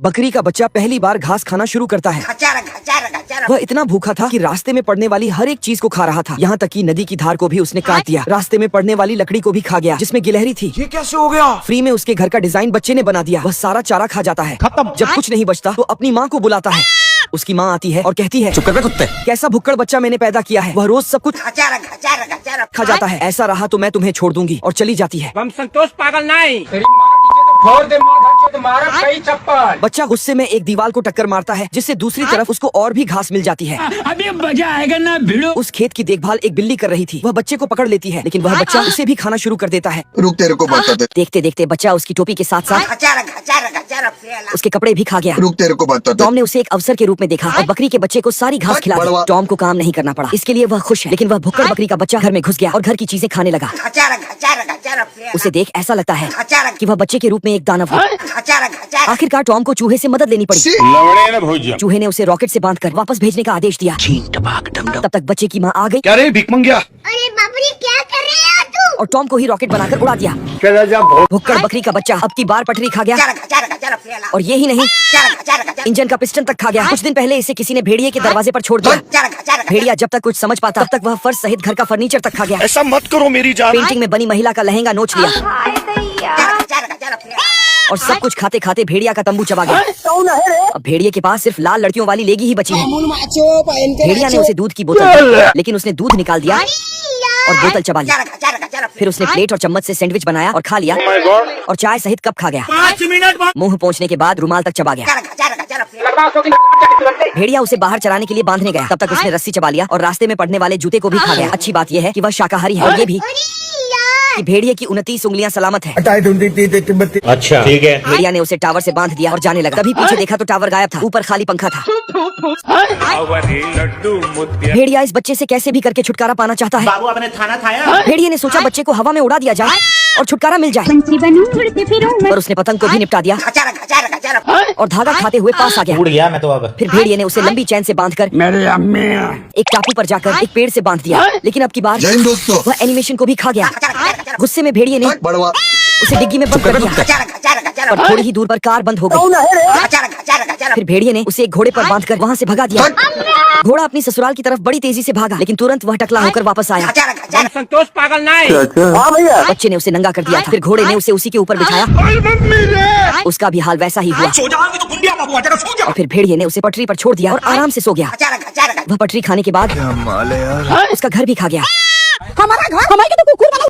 बकरी का बच्चा पहली बार घास खाना शुरू करता है। वह इतना भूखा था कि रास्ते में पड़ने वाली हर एक चीज को खा रहा था, यहाँ तक कि नदी की धार को भी उसने काट दिया। रास्ते में पड़ने वाली लकड़ी को भी खा गया जिसमें गिलहरी थी। ये कैसे हो गया? फ्री में उसके घर का डिजाइन बच्चे ने बना दिया। वह सारा चारा खा जाता है। खत्म। जब कुछ नहीं बचता तो अपनी माँ को बुलाता है। उसकी माँ आती है और कहती है, चुप कर बे कुत्ते। कैसा भुक्कड़ बच्चा मैंने पैदा किया है, वह रोज सब कुछ खा जाता है। ऐसा रहा तो मैं तुम्हें छोड़ दूंगी, और चली जाती है। हम संतोष पागल नहीं। बच्चा गुस्से में एक दीवार को टक्कर मारता है जिससे दूसरी तरफ उसको और भी घास मिल जाती है। अभी मजा आएगा ना भिड़ो। उस खेत की देखभाल एक बिल्ली कर रही थी। वह बच्चे को पकड़ लेती है, लेकिन वह बच्चा उसे भी खाना शुरू कर देता है। रुक तेरे को बताते। देखते देखते बच्चा उसकी टोपी के साथ साथ उसके कपड़े भी खा गया। रुक तेरे को बताते। टॉम ने उसे एक अवसर के रूप में देखा और बकरी के बच्चे को सारी घास खिला दी। टॉम को काम नहीं करना पड़ा, इसके लिए वह खुश है। लेकिन वह भुक्कड़ बकरी का बच्चा घर में घुस गया और घर की चीजें खाने लगा। उसे देख ऐसा लगता है कि वह बच्चे के रूप में एक दानव है। आखिरकार टॉम को चूहे से मदद लेनी पड़ी। चूहे ने उसे रॉकेट से बांधकर वापस भेजने का आदेश दिया। तब तक बच्चे की माँ आ गई। क्या रे भिख मंगिया? अरे बाबरी क्या कर रहे हो तू? और टॉम को ही रॉकेट बनाकर उड़ा दिया। भुक्कड़ बकरी का बच्चा अब की बार पटरी खा गया। और ये ही नहीं, इंजन का पिस्टन तक खा गया। कुछ दिन पहले इसे किसी ने भेड़िए के दरवाजे पर छोड़ दिया। भेड़िया जब तक कुछ समझ पाता तब तक वह फर्श सहित घर का फर्नीचर तक खा गया। ऐसा मत करो मेरी जान। पेंटिंग में बनी महिला का लहंगा नोच लिया और सब कुछ खाते खाते भेड़िया का तंबू चबा गया। अब भेड़िए के पास सिर्फ लाल लड़कियों वाली लेगी ही बची है। भेड़िया ने उसे दूध की बोतल दी, लेकिन उसने दूध निकाल दिया और बोतल चबा ली। फिर उसने प्लेट और चम्मच से सैंडविच बनाया और खा लिया और चाय सहित कप खा गया। 5 मिनट मुंह पहुंचने के बाद रुमाल तक चबा गया। भेड़िया उसे बाहर चराने के लिए बांधने गया। तब तक उसने रस्सी चबा लिया और रास्ते में पड़ने वाले जूते को भी खा गया। अच्छी बात यह है कि वह शाकाहारी है और ये भी कि भेड़िए की 29 उंगलियां सलामत है। अच्छा ठीक है। भेड़िया ने उसे टावर से बांध दिया और जाने लगा। तभी पीछे देखा तो टावर गायब था, ऊपर खाली पंखा था। भेड़िया इस बच्चे से कैसे भी करके छुटकारा पाना चाहता है। बाबू आपने खाना खाया? भेड़िए ने सोचा बच्चे को हवा में उड़ा दिया जाए और छुटकारा मिल जाए। पर उसने पतंग को भी निपटा दिया और धागा खाते हुए पास आ गया। उड़ गया मैं तो अब। फिर भेड़िए ने उसे लंबी चैन से बांधकर मेरे अम्मी एक टापू पर जाकर एक पेड़ से बांध दिया। लेकिन अब की बार जय हिंद दोस्तों। वह एनिमेशन को भी खा गया। गुस्से में भेड़िए ने बड़वा उसे डिग्गी में बंद कर दिया और थोड़ी ही दूर पर कार बंद हो गई। फिर भेड़िए ने उसे एक घोड़े पर बांधकर वहाँ से भगा दिया। घोड़ा अपनी ससुराल की तरफ बड़ी तेजी से भागा, लेकिन तुरंत वह टकला होकर वापस आया। हम संतोष पागल नहीं। बच्चे ने उसे नंगा कर दिया था। फिर घोड़े ने उसे उसी के ऊपर बिठाया। उसका भी हाल वैसा ही हुआ। और फिर भेड़िए ने उसे पटरी पर छोड़ दिया और आराम से सो गया। वह पटरी खाने के बाद उसका घर भी खा गया। हमारा घर हमारे तो कुकुर वाला